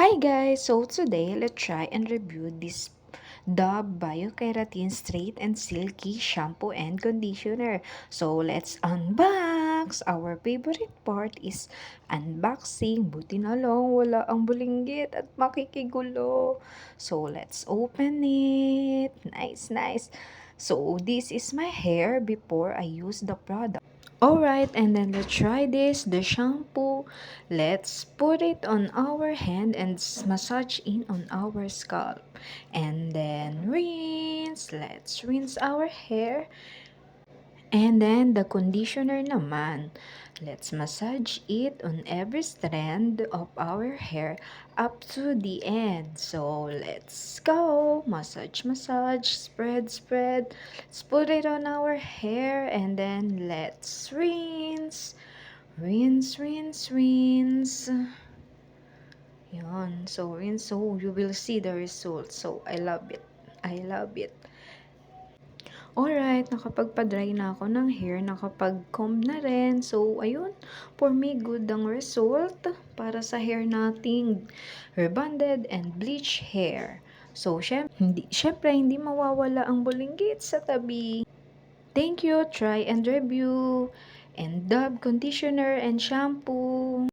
Hi guys! So today, let's try and review this Dove Biokeratin Straight and Silky Shampoo and Conditioner. So let's unbox! Our favorite part is unboxing. Buti na lang wala ang bulinggit at makikigulo. So let's open it. Nice, nice. So this is my hair before I use the product. Alright, and then let's try this, the shampoo. Let's put it on our hand and massage in on our scalp. And then rinse. Let's rinse our hair. And then the conditioner naman. Let's massage it on every strand of our hair up to the end. So let's go. Massage, massage, spread, spread. Let's put it on our hair and then let's rinse. Rinse, rinse, rinse. Yan. So rinse. So you will see the results. So I love it. I love it. Alright, nakapagpa-dry na ako ng hair, nakapag-comb na rin. So, ayun, for me, good ang result para sa hair nating rebonded and bleach hair. So, syempre, hindi mawawala ang bulinggit sa tabi. Thank you, try and review, and Dove conditioner and shampoo.